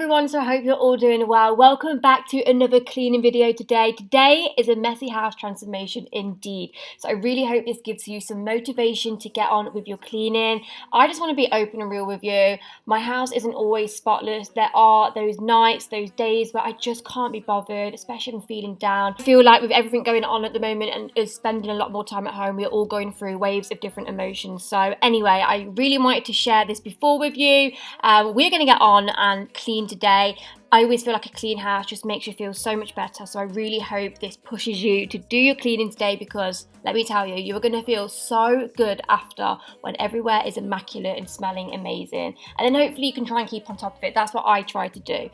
everyone, so I hope you're all doing well. Welcome back to another cleaning video today. Today is a messy house transformation indeed. So I really hope this gives you some motivation to get on with your cleaning. I just want to be open and real with you. My house isn't always spotless. There are those nights, those days where I just can't be bothered, especially if I'm feeling down. I feel like with everything going on at the moment and us spending a lot more time at home, we're all going through waves of different emotions. So anyway, I really wanted to share this before with you. We're going to get on and clean today. I always feel like a clean house just makes you feel so much better, so I really hope this pushes you to do your cleaning today, because let me tell you, you're going to feel so good after when everywhere is immaculate and smelling amazing, and then hopefully you can try and keep on top of it. That's what I try to do.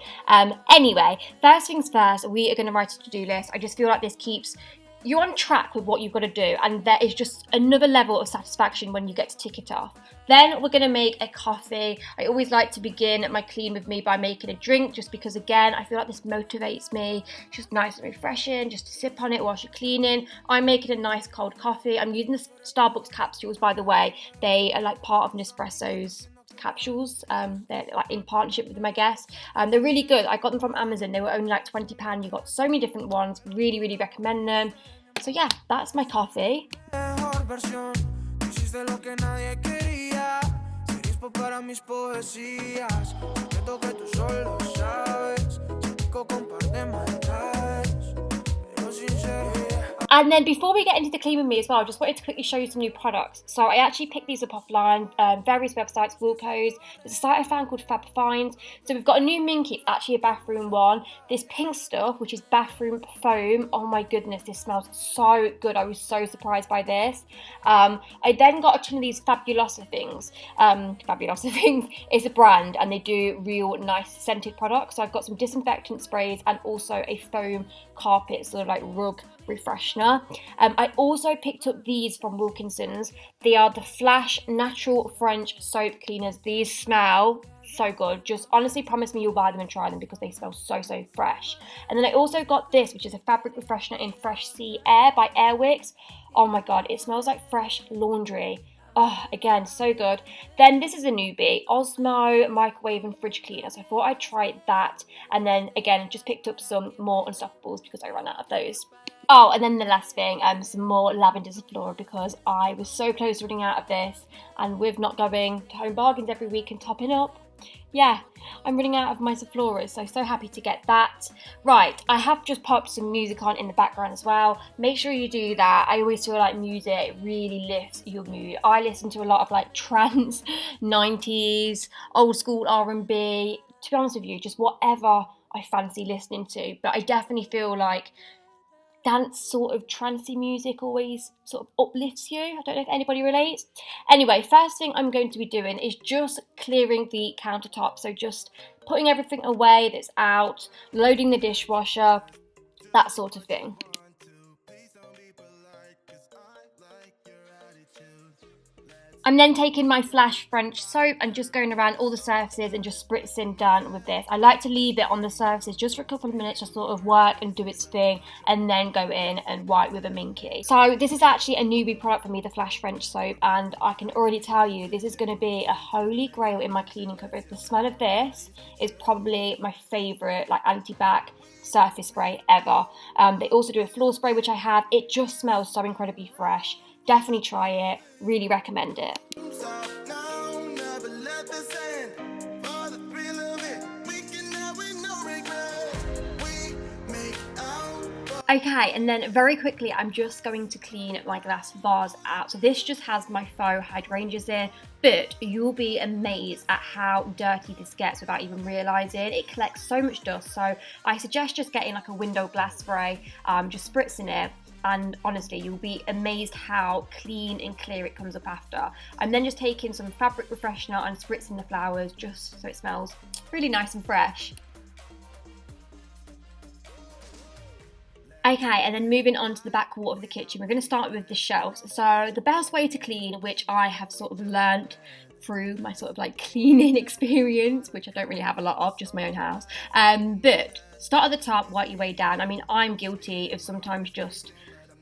Anyway, first things first, we are going to write a to-do list. I just feel like this keeps you on track with what you've got to do, and there is just another level of satisfaction when you get to tick it off. Then we're going to make a coffee. I always like to begin my clean with me by making a drink, just because again I feel like this motivates me. It's just nice and refreshing just to sip on it whilst you're cleaning. I'm making a nice cold coffee. I'm using the Starbucks capsules, by the way. They are like part of Nespresso's capsules. They're like in partnership with them, I guess. They're really good. I got them from Amazon. They were only like £20. You got so many different ones. Really recommend them. So yeah, that's my coffee. And then before we get into the clean with me as well, I just wanted to quickly show you some new products. So I actually picked these up offline, various websites, Wilco's. There's a site I found called Fab Finds. So we've got a new minky, it's actually a bathroom one. This pink stuff, which is bathroom foam. Oh my goodness, this smells so good. I was so surprised by this. I then got a ton of these Fabulosa things. Fabulosa things is a brand, and they do real nice scented products. So I've got some disinfectant sprays and also a foam carpet, sort of like rug refreshener. I also picked up these from Wilkinson's. They are the Flash Natural French Soap Cleaners. These smell so good. Just honestly promise me you'll buy them and try them, because they smell so fresh. And then I also got this, which is a fabric refreshener in Fresh Sea Air by Airwicks. Oh my god, it smells like fresh laundry. Oh, again, so good. Then this is a newbie, Osmo microwave and fridge cleaner. So I thought I'd try that. And then again, just picked up some more Unstoppables because I ran out of those. Oh, and then the last thing, some more lavender Zaflora, because I was so close to running out of this. And with not going to Home Bargains every week and topping up, yeah, I'm running out of my Zafloras, so happy to get that. Right, I have just popped some music on in the background as well. Make sure you do that. I always feel like music really lifts your mood. I listen to a lot of like trance, 90s, old school R&B. To be honest with you, just whatever I fancy listening to. But I definitely feel like dance sort of trancey music always sort of uplifts you. I don't know if anybody relates. Anyway, first thing I'm going to be doing is just clearing the countertop. So just putting everything away that's out, loading the dishwasher, that sort of thing. I'm then taking my Flash French soap and just going around all the surfaces and just spritzing down with this. I like to leave it on the surfaces just for a couple of minutes to sort of work and do its thing, and then go in and wipe with a minky. So this is actually a newbie product for me, the Flash French soap, and I can already tell you this is going to be a holy grail in my cleaning cupboard. The smell of this is probably my favourite like anti-bac surface spray ever. They also do a floor spray, which I have. It just smells so incredibly fresh. Definitely try it. Really recommend it. Okay, and then very quickly, I'm just going to clean my glass vase out. So this just has my faux hydrangeas in, but you'll be amazed at how dirty this gets without even realising. It collects so much dust, so I suggest just getting like a window glass spray, just spritzing it. And honestly, you'll be amazed how clean and clear it comes up after. I'm then just taking some fabric refreshener and spritzing the flowers just so it smells really nice and fresh. Okay, and then moving on to the back wall of the kitchen, we're going to start with the shelves. So the best way to clean, which I have sort of learnt through my sort of like cleaning experience, which I don't really have a lot of, just my own house, but start at the top, work your way down. I mean, I'm guilty of sometimes just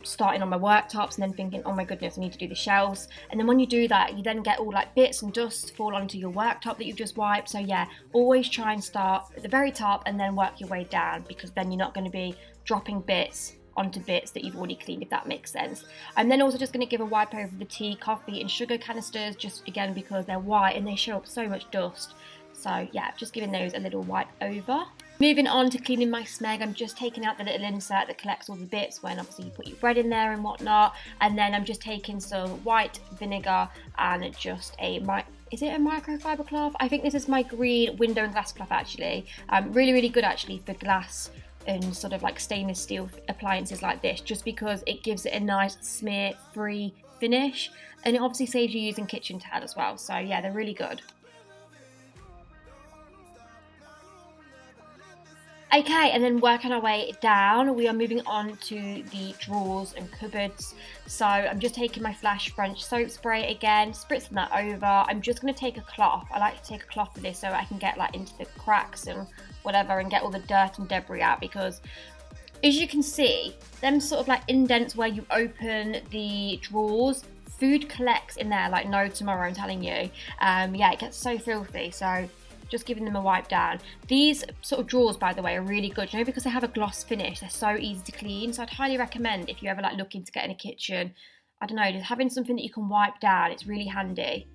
starting on my worktops and then thinking, oh my goodness, I need to do the shelves. And then when you do that, you then get all like bits and dust fall onto your worktop that you've just wiped. So yeah, always try and start at the very top and then work your way down, because then you're not going to be dropping bits onto bits that you've already cleaned, if that makes sense. I'm then also just going to give a wipe over the tea, coffee and sugar canisters, just again because they're white and they show up so much dust. So yeah, just giving those a little wipe over. Moving on to cleaning my smeg, I'm just taking out the little insert that collects all the bits when obviously you put your bread in there and whatnot. And then I'm just taking some white vinegar and just is it a microfiber cloth? I think this is my green window and glass cloth actually. Really good actually for glass and sort of like stainless steel appliances like this, just because it gives it a nice smear free finish, and it obviously saves you using kitchen towel as well. So yeah, they're really good. Okay, and then working our way down, we are moving on to the drawers and cupboards. So I'm just taking my Flash French soap spray again, spritzing that over. I'm just going to take a cloth. I like to take a cloth for this so I can get like into the cracks and whatever and get all the dirt and debris out, because as you can see, them sort of like indents where you open the drawers, food collects in there like no tomorrow, I'm telling you. Yeah, it gets so filthy. So just giving them a wipe down. These sort of drawers, by the way, are really good, you know, because they have a gloss finish. They're so easy to clean. So I'd highly recommend, if you're ever like looking to get in a kitchen, I don't know, just having something that you can wipe down, it's really handy.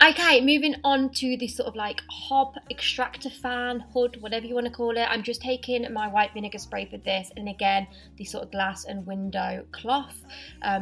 Okay, moving on to this sort of like hob extractor fan, hood, whatever you want to call it. I'm just taking my white vinegar spray for this, and again, the sort of glass and window cloth,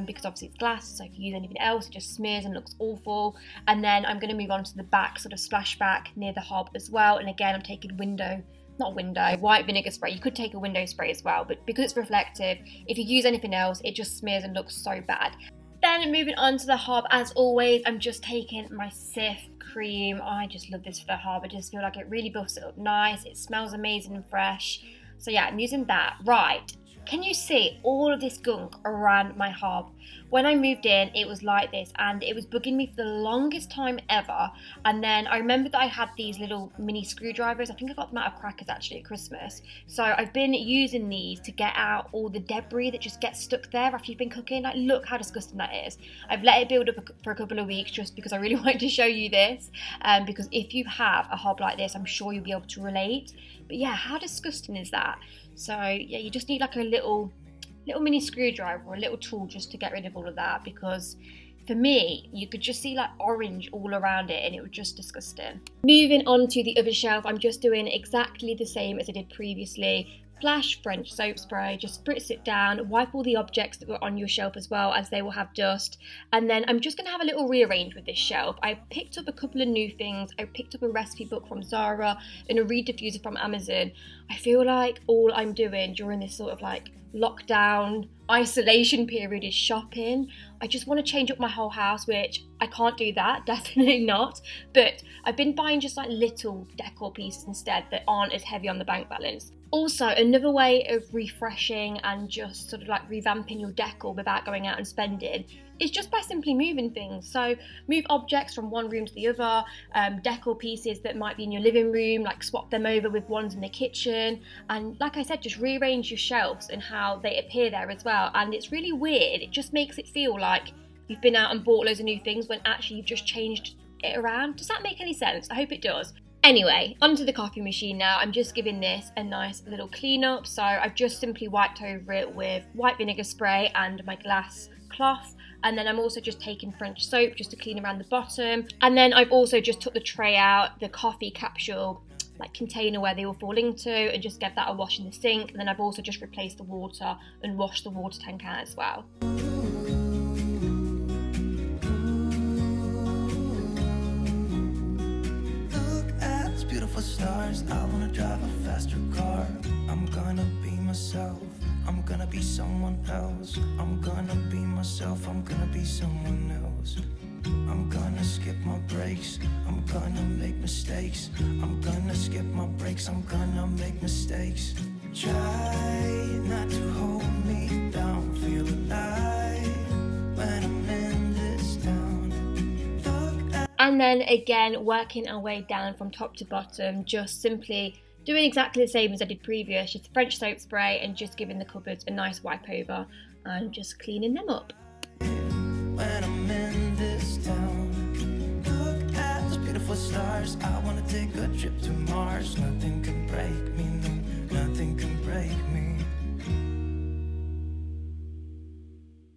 because obviously it's glass, so if you use anything else, it just smears and looks awful. And then I'm going to move on to the back, sort of splashback near the hob as well. And again, I'm taking white vinegar spray. You could take a window spray as well, but because it's reflective, if you use anything else, it just smears and looks so bad. Then moving on to the hob, as always, I'm just taking my Cif cream. I just love this for the hob. I just feel like it really buffs it up nice. It smells amazing and fresh. So yeah, I'm using that. Right, can you see all of this gunk around my hob? When I moved in, it was like this, and it was bugging me for the longest time ever. And then I remember that I had these little mini screwdrivers. I think I got them out of Crackers actually at Christmas. So I've been using these to get out all the debris that just gets stuck there after you've been cooking. Like, look how disgusting that is. I've let it build up for a couple of weeks just because I really wanted to show you this. Because if you have a hob like this, I'm sure you'll be able to relate. But yeah, how disgusting is that? So yeah, you just need like a little mini screwdriver or a little tool just to get rid of all of that, because for me, you could just see like orange all around it and it was just disgusting. Moving on to the other shelf, I'm just doing exactly the same as I did previously. Flash French soap spray, just spritz it down, wipe all the objects that were on your shelf as well, as they will have dust. And then I'm just going to have a little rearrange with this shelf. I picked up a couple of new things. I picked up a recipe book from Zara and a reed diffuser from Amazon. I feel like all I'm doing during this sort of like lockdown isolation period is shopping. I just want to change up my whole house, which I can't do that, definitely not. But I've been buying just like little decor pieces instead that aren't as heavy on the bank balance. Also, another way of refreshing and just sort of like revamping your decor without going out and spending is just by simply moving things. So move objects from one room to the other, decor pieces that might be in your living room, like swap them over with ones in the kitchen. And like I said, just rearrange your shelves and how they appear there as well. And it's really weird. It just makes it feel like you've been out and bought loads of new things when actually you've just changed it around. Does that make any sense? I hope it does. Anyway, onto the coffee machine now. I'm just giving this a nice little clean up. So I've just simply wiped over it with white vinegar spray and my glass cloth. And then I'm also just taking French soap just to clean around the bottom. And then I've also just took the tray out, the coffee capsule like container where they all fall into, and just get that a wash in the sink. And then I've also just replaced the water and washed the water tank out as well. Stars, I wanna drive a faster car. I'm gonna be myself. I'm gonna be someone else. I'm gonna be myself. I'm gonna be someone else. I'm gonna skip my breaks. I'm gonna make mistakes. I'm gonna skip my breaks. I'm gonna make mistakes. Try not to hold me down. Feel alive when I'm in this town. And then again, working our way down from top to bottom, just simply Doing exactly the same as I did previous, just French soap spray and just giving the cupboards a nice wipe over and just cleaning them up. When I'm in this town, look at those beautiful stars. I wanna take a trip to Mars. Nothing can break me, no, nothing can break me.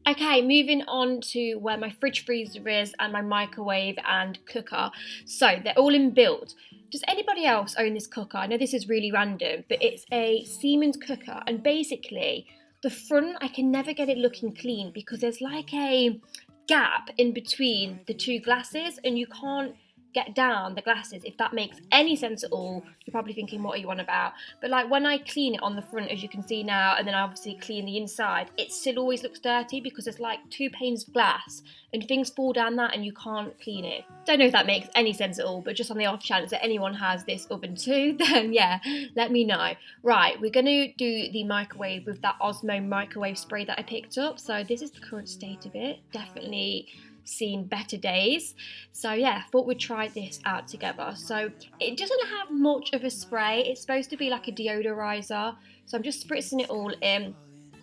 Okay, moving on to where my fridge freezer is and my microwave and cooker. So they're all inbuilt. Does anybody else own this cooker? I know this is really random, but it's a Siemens cooker, and basically the front, I can never get it looking clean because there's like a gap in between the two glasses and you can't get down the glasses, if that makes any sense at all. You're probably thinking, what are you on about? But like when I clean it on the front, as you can see now, and then I obviously clean the inside, it still always looks dirty because there's like two panes of glass and things fall down that and you can't clean it. Don't know if that makes any sense at all, but just on the off chance that anyone has this oven too, then yeah, let me know. Right, we're going to do the microwave with that Osmo microwave spray that I picked up. So this is the current state of it. Definitely seen better days. So yeah, thought we'd try this out together. So it doesn't have much of a spray. It's supposed to be like a deodorizer. So I'm just spritzing it all in.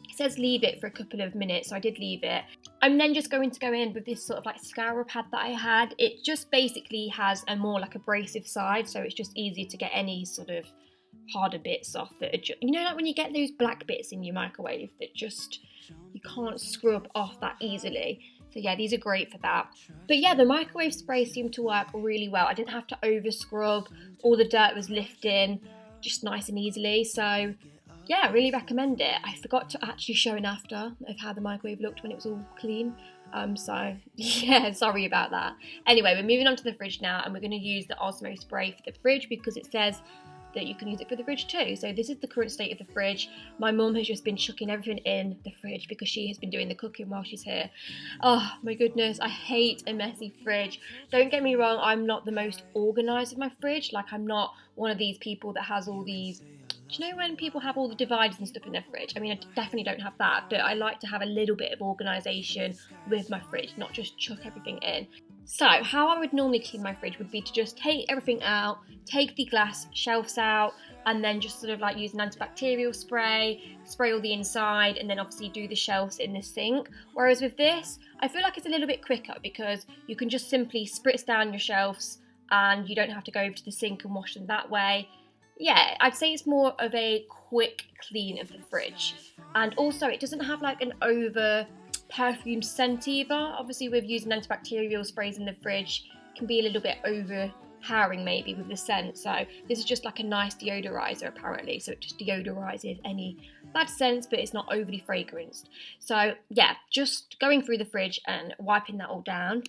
It says leave it for a couple of minutes, so I did leave it. I'm then just going to go in with this sort of like scourer pad that I had. It just basically has a more like abrasive side, so it's just easier to get any sort of harder bits off that are just, you know, like when you get those black bits in your microwave that just you can't scrub off that easily. So yeah, these are great for that. But yeah, the microwave spray seemed to work really well. I didn't have to over scrub. All the dirt was lifting just nice and easily. So yeah, I really recommend it. I forgot to actually show an after of how the microwave looked when it was all clean. So yeah, sorry about that. Anyway, we're moving on to the fridge now, and we're going to use the Osmo spray for the fridge because it says that you can use it for the fridge too. So this is the current state of the fridge. My mum has just been chucking everything in the fridge because she has been doing the cooking while she's here. Oh my goodness, I hate a messy fridge. Don't get me wrong, I'm not the most organised with my fridge. Like, I'm not one of these people that has all these, do you know when people have all the dividers and stuff in their fridge? I mean, I definitely don't have that, but I like to have a little bit of organisation with my fridge, not just chuck everything in. So how I would normally clean my fridge would be to just take everything out, take the glass shelves out, and then just sort of like use an antibacterial spray, spray all the inside, and then obviously do the shelves in the sink. Whereas with this, I feel like it's a little bit quicker because you can just simply spritz down your shelves and you don't have to go over to the sink and wash them that way. Yeah, I'd say it's more of a quick clean of the fridge. And also it doesn't have like an over perfume scent either. Obviously with using antibacterial sprays in the fridge, it can be a little bit overpowering maybe with the scent. So this is just like a nice deodorizer apparently. So it just deodorizes any bad scents, but it's not overly fragranced. So yeah, just going through the fridge and wiping that all down.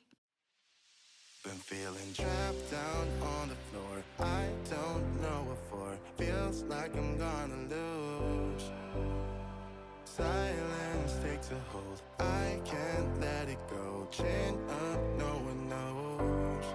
Been feeling trapped down on the floor. I don't know what for. Feels like I'm gonna lose. Silence takes a hold. I can't let it go. Chain up, no one knows.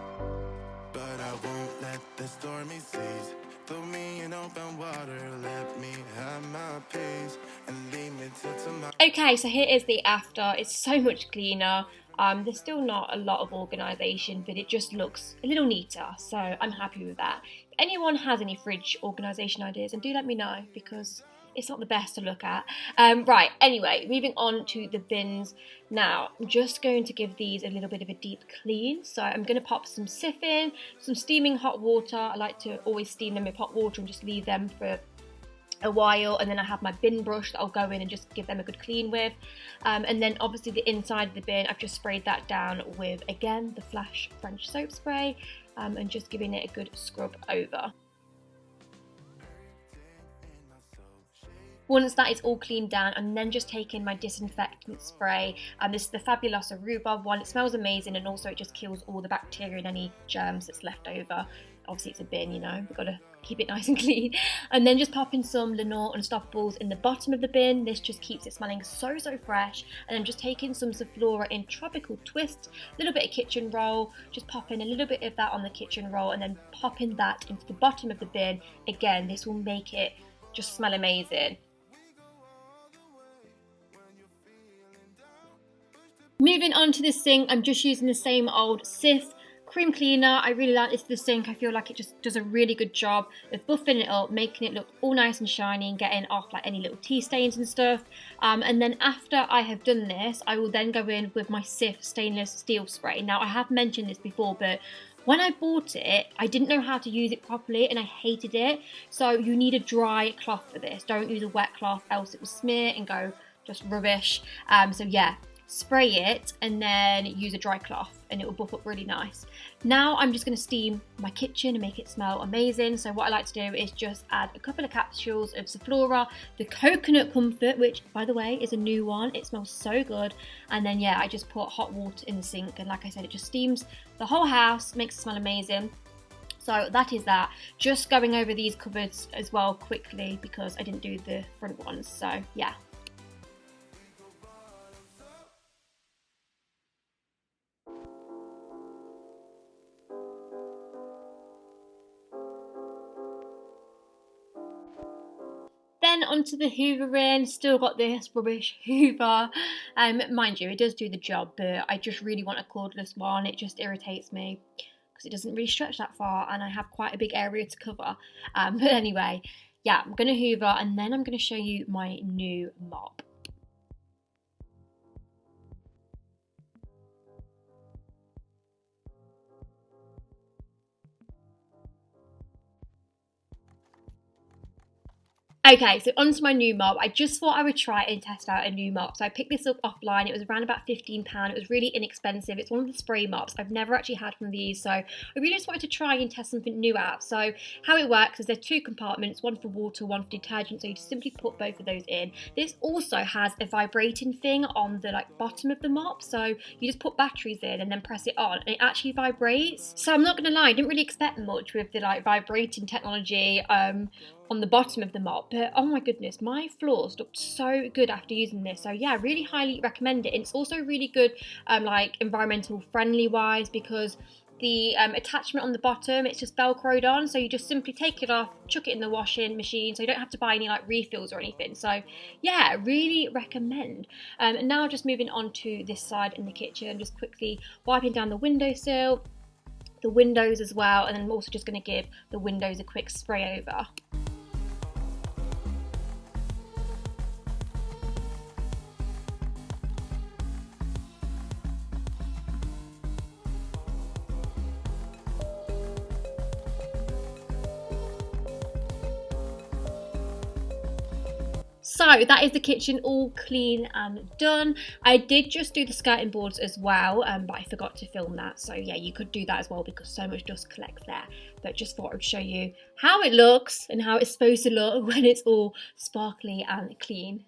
But I won't let the stormy seas throw me in open water. Let me have my peace and leave me till tomorrow. Okay, so here is the after. It's so much cleaner. There's still not a lot of organisation, but it just looks a little neater, so I'm happy with that. If anyone has any fridge organisation ideas, and do let me know because it's not the best to look at. Right, anyway, moving on to the bins now. I'm just going to give these a little bit of a deep clean. So I'm going to pop some Cif in, some steaming hot water. I like to always steam them with hot water and just leave them for a while, and then I have my bin brush that I'll go in and just give them a good clean with, and then obviously the inside of the bin, I've just sprayed that down with, again, the Flash French soap spray, and just giving it a good scrub over. Once that is all cleaned down, I'm then just taking my disinfectant spray, and this is the Fabulosa rhubarb one. It smells amazing, and also it just kills all the bacteria and any germs that's left over. Obviously it's a bin, you know, we've got to keep it nice and clean. And then just popping some Lenore Unstoppables in the bottom of the bin. This just keeps it smelling so fresh. And then just taking some Sephora in Tropical Twist, a little bit of kitchen roll, just popping a little bit of that on the kitchen roll, and then popping that into the bottom of the bin. Again, this will make it just smell amazing. Moving on to the sink, I'm just using the same old Cif Cream cleaner, I really like this for the sink. I feel like it just does a really good job of buffing it up, making it look all nice and shiny and getting off like any little tea stains and stuff. And then after I have done this, I will then go in with my Sif stainless steel spray. Now I have mentioned this before, but when I bought it, I didn't know how to use it properly and I hated it. So you need a dry cloth for this. Don't use a wet cloth, else it will smear and go just rubbish. So yeah, spray it and then use a dry cloth and it will buff up really nice. Now I'm just going to steam my kitchen and make it smell amazing. So what I like to do is just add a couple of capsules of Sephora, the Coconut Comfort, which by the way is a new one. It smells so good. And then yeah, I just put hot water in the sink and like I said, it just steams the whole house, makes it smell amazing. So that is that. Just going over these cupboards as well quickly because I didn't do the front ones. So yeah. Then onto the hoovering, still got this rubbish hoover. Mind you, it does do the job, but I just really want a cordless one. It just irritates me because it doesn't really stretch that far and I have quite a big area to cover. But anyway, yeah, I'm going to hoover and then I'm going to show you my new mop. Okay, so onto my new mop. I just thought I would try and test out a new mop. So I picked this up offline. It was around about £15. It was really inexpensive. It's one of the spray mops. I've never actually had one of these. So I really just wanted to try and test something new out. So how it works is there's two compartments, one for water, one for detergent. So you just simply put both of those in. This also has a vibrating thing on the bottom of the mop. So you just put batteries in and then press it on and it actually vibrates. So I'm not going to lie, I didn't really expect much with the vibrating technology on the bottom of the mop, but oh my goodness, my floors looked so good after using this. So yeah, really highly recommend it. And it's also really good environmental friendly wise because the attachment on the bottom, it's just velcroed on, so you just simply take it off, chuck it in the washing machine, so you don't have to buy any refills or anything. So yeah, really recommend. And now just moving on to this side in the kitchen, just quickly wiping down the windowsill, the windows as well, and then I'm also just going to give the windows a quick spray over. So that is the kitchen all clean and done. I did just do the skirting boards as well, but I forgot to film that. So yeah, you could do that as well because so much dust collects there. But just thought I would show you how it looks and how it's supposed to look when it's all sparkly and clean.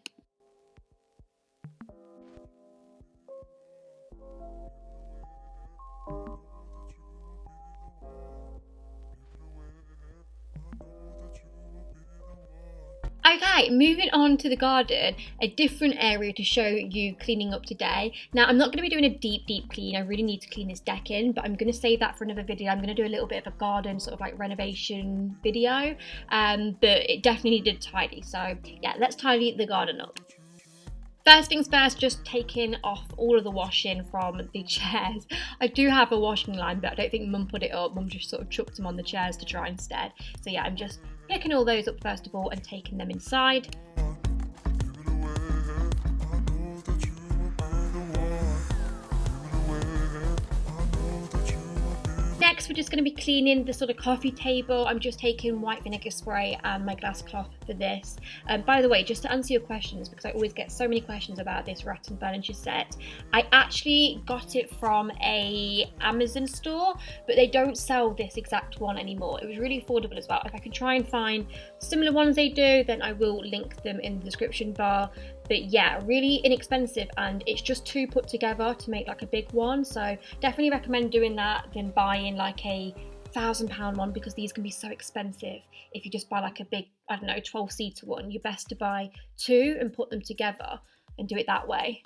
Okay, moving on to the garden, a different area to show you cleaning up today. Now, I'm not going to be doing a deep clean. I really need to clean this deck in, but I'm going to save that for another video. I'm going to do a little bit of a garden renovation video, but it definitely needed tidy. So yeah, let's tidy the garden up. First things first, just taking off all of the washing from the chairs. I do have a washing line, but I don't think Mum put it up. Mum just sort of chucked them on the chairs to dry instead. So yeah, I'm just picking all those up first of all and taking them inside. Next, we're just going to be cleaning the sort of coffee table. I'm just taking white vinegar spray and my glass cloth for this. By the way, just to answer your questions, because I always get so many questions about this rattan furniture set, I actually got it from a Amazon store, but they don't sell this exact one anymore. It was really affordable as well. If I can try and find similar ones they do, then I will link them in the description bar. But yeah, really inexpensive, and it's just two put together to make a big one. So definitely recommend doing that than buying a £1,000 one, because these can be so expensive. If you just buy a big, I don't know, 12-seater one, you're best to buy two and put them together and do it that way.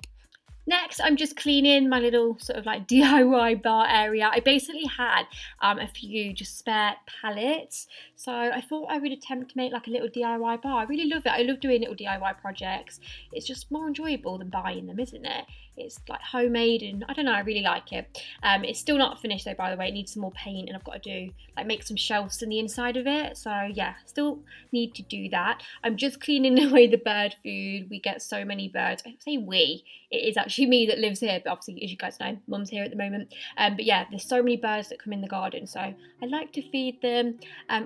Next, I'm just cleaning my little sort of like DIY bar area. I basically had a few just spare pallets, so I thought I would attempt to make like a little DIY bar. I really love it. I love doing little DIY projects. It's just more enjoyable than buying them, isn't it? It's like homemade, and I don't know, I really like it. It's still not finished though, by the way. It needs some more paint, and I've got to do like make some shelves in the inside of it. So yeah, still need to do that. I'm just cleaning away the bird food. We get so many birds. I say we. It is actually me that lives here, but obviously, as you guys know, Mum's here at the moment. But yeah, there's so many birds that come in the garden, so I like to feed them.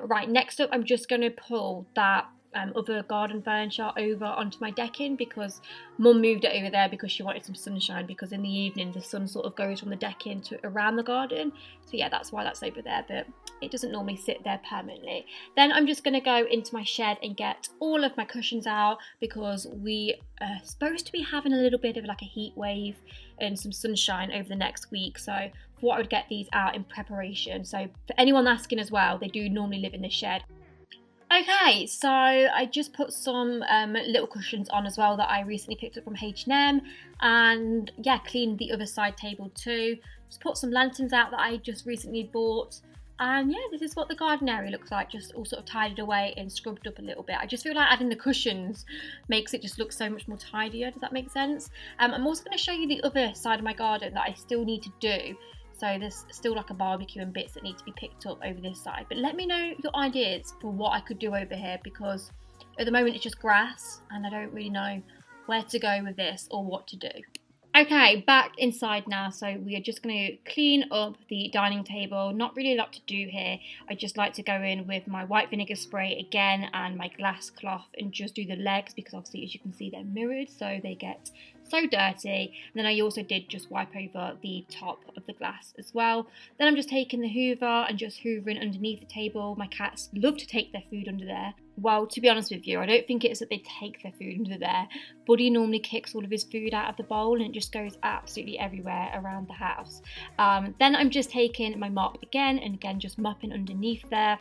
Right, next up, I'm just going to pull that other garden furniture over onto my decking, because Mum moved it over there because she wanted some sunshine, because in the evening the sun sort of goes from the decking to around the garden. So yeah, that's why that's over there, but it doesn't normally sit there permanently. Then I'm just going to go into my shed and get all of my cushions out, because we are supposed to be having a little bit of like a heat wave and some sunshine over the next week, so I thought I would get these out in preparation. So for anyone asking as well, they do normally live in the shed. Okay, so I just put some little cushions on as well that I recently picked up from H&M, and yeah, cleaned the other side table too. Just put some lanterns out that I just recently bought, and yeah, this is what the garden area looks like, just all sort of tidied away and scrubbed up a little bit. I just feel like adding the cushions makes it just look so much more tidier. Does that make sense? I'm also going to show you the other side of my garden that I still need to do. So there's still like a barbecue and bits that need to be picked up over this side. But let me know your ideas for what I could do over here, because at the moment it's just grass and I don't really know where to go with this or what to do. Okay, back inside now, so we are just going to clean up the dining table. Not really a lot to do here. I just like to go in with my white vinegar spray again and my glass cloth and just do the legs, because obviously, as you can see, they're mirrored, so they get so dirty. And then I also did just wipe over the top of the glass as well. Then I'm just taking the hoover and just hoovering underneath the table. My cats love to take their food under there. Well, to be honest with you, I don't think it's that they take their food under there. Buddy normally kicks all of his food out of the bowl and it just goes absolutely everywhere around the house. Then I'm just taking my mop again and again just mopping underneath there.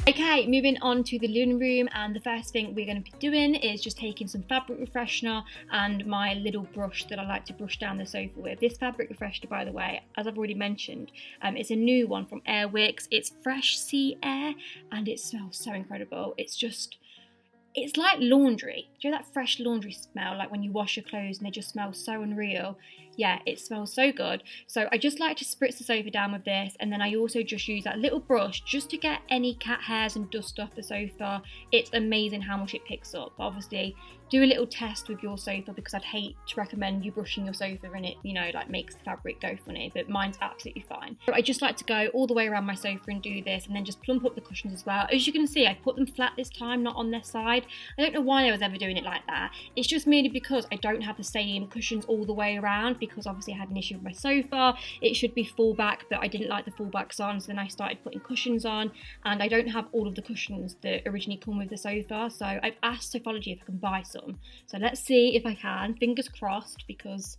Okay, moving on to the living room, and the first thing we're going to be doing is just taking some fabric refreshener and my little brush that I like to brush down the sofa with. This fabric refreshener, by the way, as I've already mentioned, it's a new one from Airwicks. It's Fresh Sea Air and it smells so incredible. It's like laundry. Do you know that fresh laundry smell, like when you wash your clothes and they just smell so unreal? Yeah, it smells so good. So I just like to spritz the sofa down with this, and then I also just use that little brush just to get any cat hairs and dust off the sofa. It's amazing how much it picks up. But obviously, do a little test with your sofa, because I'd hate to recommend you brushing your sofa and it, you know, like makes the fabric go funny, but mine's absolutely fine. So I just like to go all the way around my sofa and do this, and then just plump up the cushions as well. As you can see, I put them flat this time, not on their side. I don't know why I was ever doing it like that. It's just merely because I don't have the same cushions all the way around, because obviously I had an issue with my sofa. It should be full back, but I didn't like the full backs on, so then I started putting cushions on, and I don't have all of the cushions that originally come with the sofa, so I've asked Sofology if I can buy some. So let's see if I can, fingers crossed, because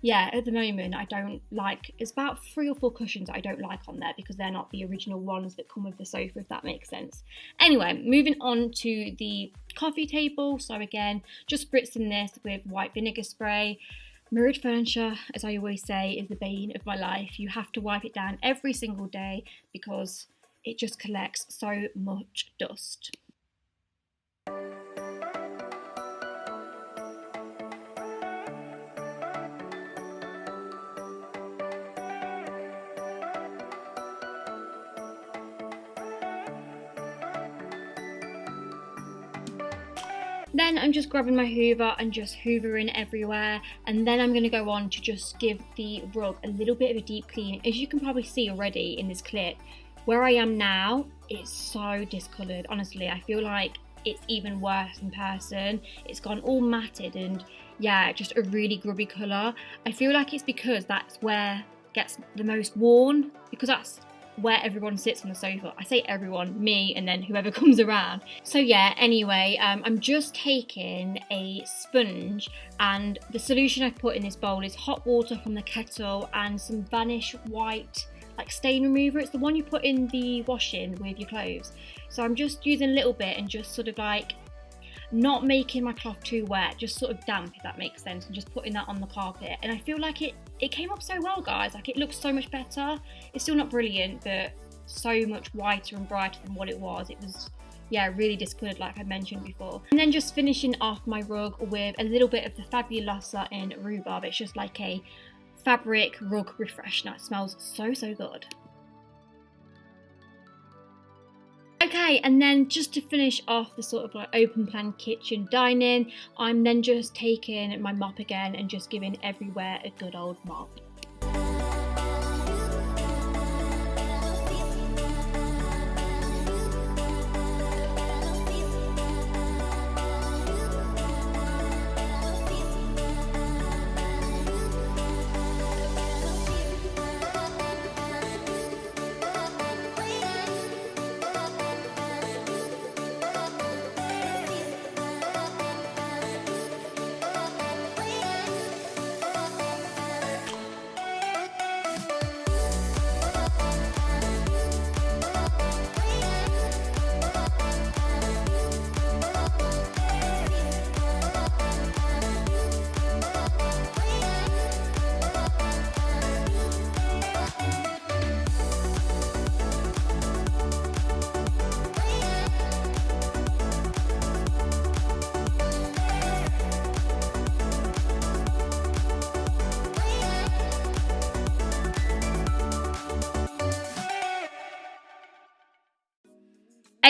yeah, at the moment I don't like, it's about 3 or 4 cushions I don't like on there, because they're not the original ones that come with the sofa, if that makes sense. Anyway, moving on to the coffee table. So again, just spritzing this with white vinegar spray. Mirrored furniture, as I always say, is the bane of my life. You have to wipe it down every single day because it just collects so much dust. Then I'm just grabbing my hoover and just hoovering everywhere, and then I'm going to go on to just give the rug a little bit of a deep clean. As you can probably see already in this clip, where I am now, it's so discoloured. Honestly, I feel like it's even worse in person. It's gone all matted and yeah, just a really grubby colour. I feel like it's because that's where it gets the most worn, because that's where everyone sits on the sofa. I say everyone, me, and then whoever comes around. So yeah, anyway, I'm just taking a sponge, and the solution I've put in this bowl is hot water from the kettle and some Vanish white like stain remover. It's the one you put in the washing with your clothes. So I'm just using a little bit and just sort of like not making my cloth too wet, just sort of damp, if that makes sense, and just putting that on the carpet. And I feel like it came up so well, guys. Like, it looks so much better. It's still not brilliant, but so much whiter and brighter than what it was. It was, yeah, really discoloured, like I mentioned before. And then just finishing off my rug with a little bit of the Fabulosa in Rhubarb. It's just like a fabric rug refreshener. It smells so, so good. Okay, and then just to finish off the sort of like open plan kitchen dining, I'm then just taking my mop again and just giving everywhere a good old mop.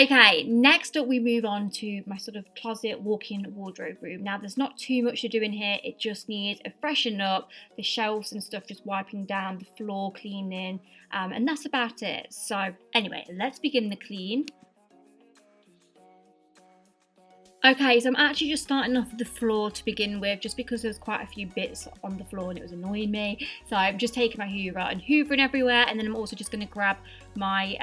Okay, next up we move on to my sort of closet walk-in wardrobe room. Now, there's not too much to do in here. It just needs a freshen up, the shelves and stuff just wiping down, the floor cleaning, and that's about it. So anyway, let's begin the clean. Okay, so I'm actually just starting off with the floor to begin with, just because there's quite a few bits on the floor and it was annoying me. So I'm just taking my hoover and hoovering everywhere, and then I'm also just going to grab my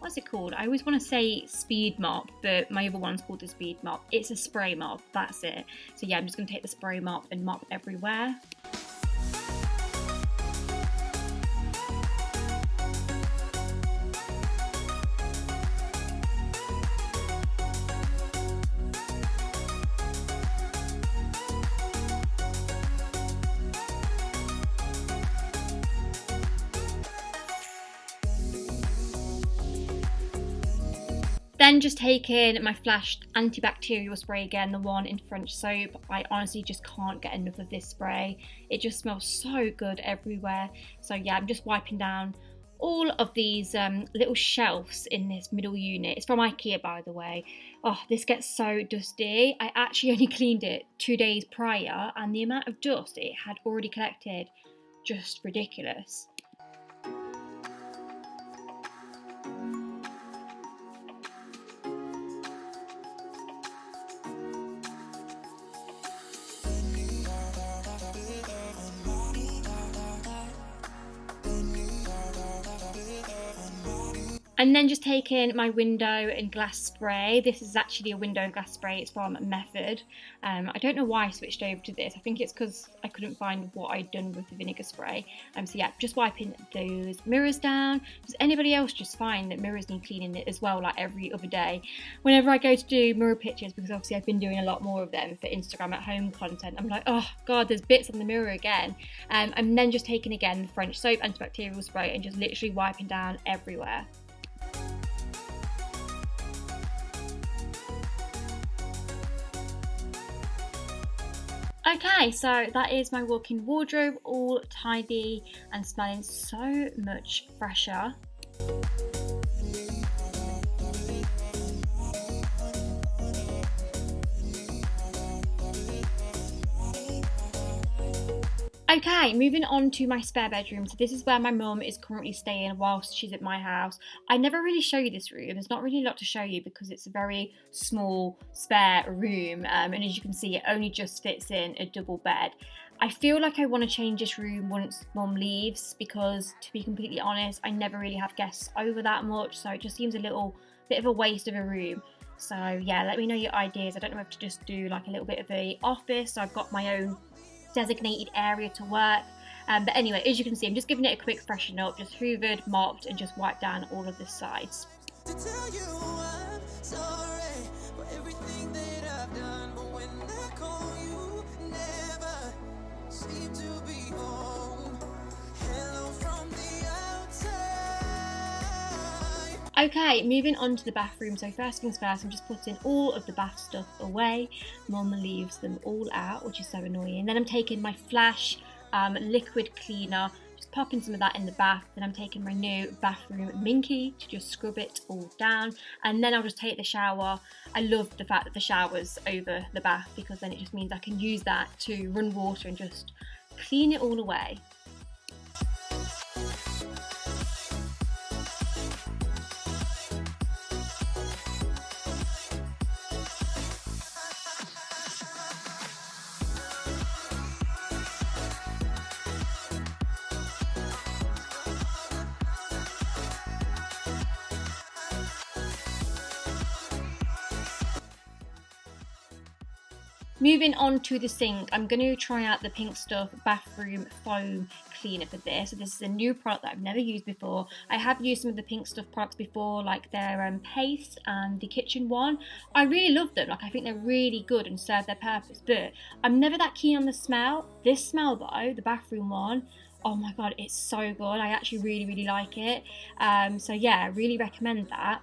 what's it called? I always want to say speed mop, but my other one's called the speed mop. It's a spray mop, that's it. So yeah, I'm just going to take the spray mop and mop everywhere. Then just taking my flashed antibacterial spray again, the one in French soap. I honestly just can't get enough of this spray. It just smells so good everywhere. So yeah, I'm just wiping down all of these little shelves in this middle unit. It's from IKEA, by the way. Oh, this gets so dusty. I actually only cleaned it 2 days prior, and the amount of dust it had already collected, just ridiculous. And then just taking my window and glass spray. This is actually a window and glass spray. It's from Method. I don't know why I switched over to this. I think it's because I couldn't find what I'd done with the vinegar spray. So yeah, just wiping those mirrors down. Does anybody else just find that mirrors need cleaning it as well, like every other day? Whenever I go to do mirror pictures, because obviously I've been doing a lot more of them for Instagram at home content, I'm like, oh God, there's bits on the mirror again. And then just taking again the French soap antibacterial spray and just literally wiping down everywhere. Okay, so that is my walk-in wardrobe, all tidy and smelling so much fresher. Okay, moving on to my spare bedroom. So this is where my mum is currently staying whilst she's at my house. I never really show you this room. There's not really a lot to show you because it's a very small spare room. And as you can see, it only just fits in a double bed. I feel like I want to change this room once mum leaves because, to be completely honest, I never really have guests over that much. So it just seems a little bit of a waste of a room. So yeah, let me know your ideas. I don't know if to just do like a little bit of a office. So I've got my own designated area to work, But anyway, as you can see, I'm just giving it a quick freshen up, just hoovered, mopped, and just wiped down all of the sides. To tell you I'm sorry for everything that I've done, but when I call you, never seem to be home. Hello from the outside. Okay, moving on to the bathroom. So first things first, I'm just putting all of the bath stuff away. Mum leaves them all out, which is so annoying. Then I'm taking my Flash liquid cleaner, just popping some of that in the bath. Then I'm taking my new bathroom minky to just scrub it all down, and then I'll just take the shower. I love the fact that the shower's over the bath, because then it just means I can use that to run water and just clean it all away. Moving on to the sink, I'm going to try out the Pink Stuff bathroom foam cleaner for this. So this is a new product that I've never used before. I have used some of the Pink Stuff products before, like their paste and the kitchen one. I really love them. Like, I think they're really good and serve their purpose, but I'm never that keen on the smell. This smell though, the bathroom one, oh my god, it's so good. I actually really like it. So yeah, I really recommend that.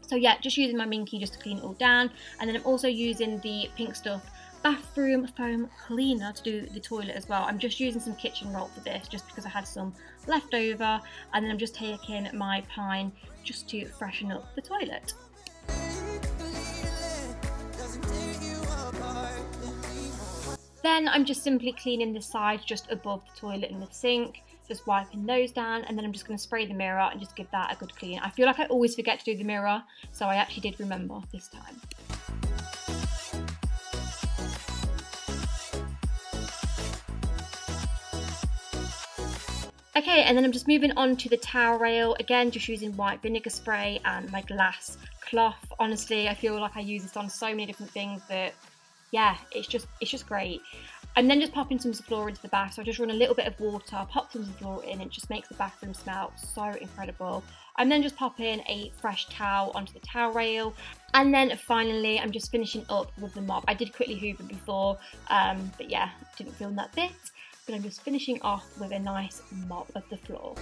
So yeah, just using my minky just to clean it all down, and then I'm also using the Pink Stuff bathroom foam cleaner to do the toilet as well. I'm just using some kitchen roll for this, just because I had some left over, and then I'm just taking my pine just to freshen up the toilet. Then I'm just simply cleaning the sides just above the toilet and the sink, just wiping those down, and then I'm just going to spray the mirror and just give that a good clean. I feel like I always forget to do the mirror, so I actually did remember this time. Okay, and then I'm just moving on to the towel rail. Again, just using white vinegar spray and my glass cloth. Honestly, I feel like I use this on so many different things that, yeah, it's just great. I'm then just popping some Zaflora into the bath, so I just run a little bit of water, pop some Zaflora in, it just makes the bathroom smell so incredible. I'm then just popping a fresh towel onto the towel rail, and then finally I'm just finishing up with the mop. I did quickly hoover before, but yeah, didn't film that bit, but I'm just finishing off with a nice mop of the floor.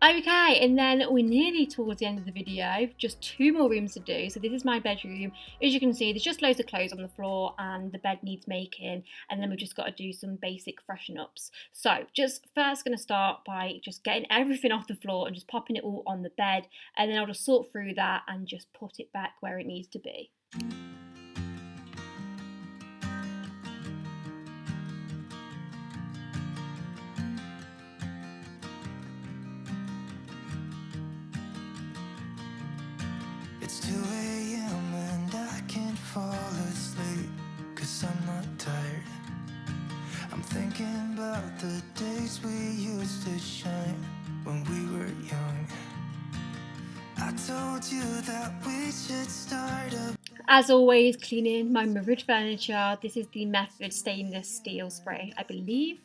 Okay, and then we're nearly towards the end of the video, just 2 more rooms to do. So this is my bedroom. As you can see, there's just loads of clothes on the floor and the bed needs making, and then we've just got to do some basic freshen ups. So just first going to start by just getting everything off the floor and just popping it all on the bed, and then I'll just sort through that and just put it back where it needs to be. It's 2 a.m. and I can't fall asleep, 'cause I'm not tired. I'm thinking about the days we used to shine when we were young. I told you that we should start a... As always, cleaning my mirrored furniture. This is the Method stainless steel spray, I believe.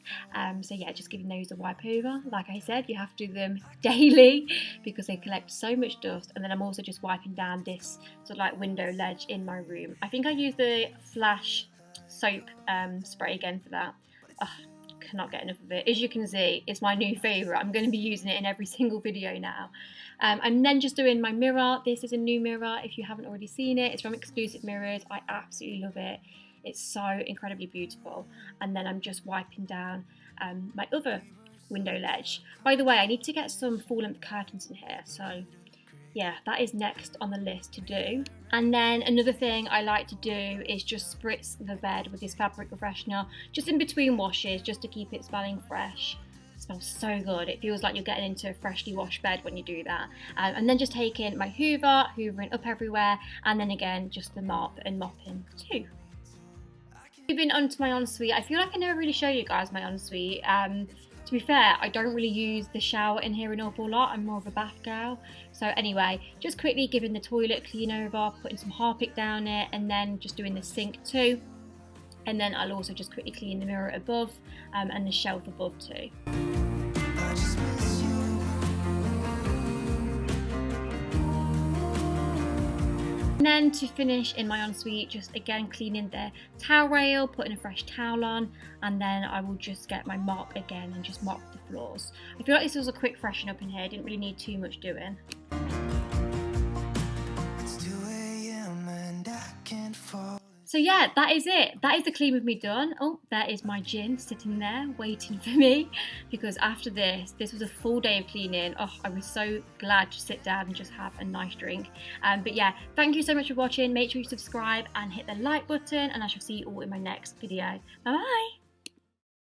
So yeah, just giving those a wipe over. Like I said, you have to do them daily because they collect so much dust. And then I'm also just wiping down this sort of like window ledge in my room. I think I use the Flash soap spray again for that. Cannot get enough of it. As you can see, it's my new favourite. I'm going to be using it in every single video now. I'm then just doing my mirror. This is a new mirror if you haven't already seen it. It's from Exclusive Mirrors. I absolutely love it. It's so incredibly beautiful. And then I'm just wiping down my other window ledge. By the way, I need to get some full length curtains in here, so yeah, that is next on the list to do. And then another thing I like to do is just spritz the bed with this fabric refreshener just in between washes, just to keep it smelling fresh. It smells so good. It feels like you're getting into a freshly washed bed when you do that. And then just taking my hoover, hoovering up everywhere, and then again just the mop and mopping too. Moving on to my ensuite. I feel like I never really show you guys my ensuite. To be fair, I don't really use the shower in here an awful lot. I'm more of a bath girl. So anyway, just quickly giving the toilet clean over, putting some Harpic down it, and then just doing the sink too. And then I'll also just quickly clean the mirror above and the shelf above too. And then to finish in my ensuite, just again cleaning the towel rail, putting a fresh towel on, and then I will just get my mop again and just mop the floors. I feel like this was a quick freshen up in here, didn't really need too much doing. So yeah, that is it. That is the clean with me done. Oh, there is my gin sitting there waiting for me, because after this was a full day of cleaning. Oh, I was so glad to sit down and just have a nice drink. But yeah, thank you so much for watching. Make sure you subscribe and hit the like button, and I shall see you all in my next video. Bye bye.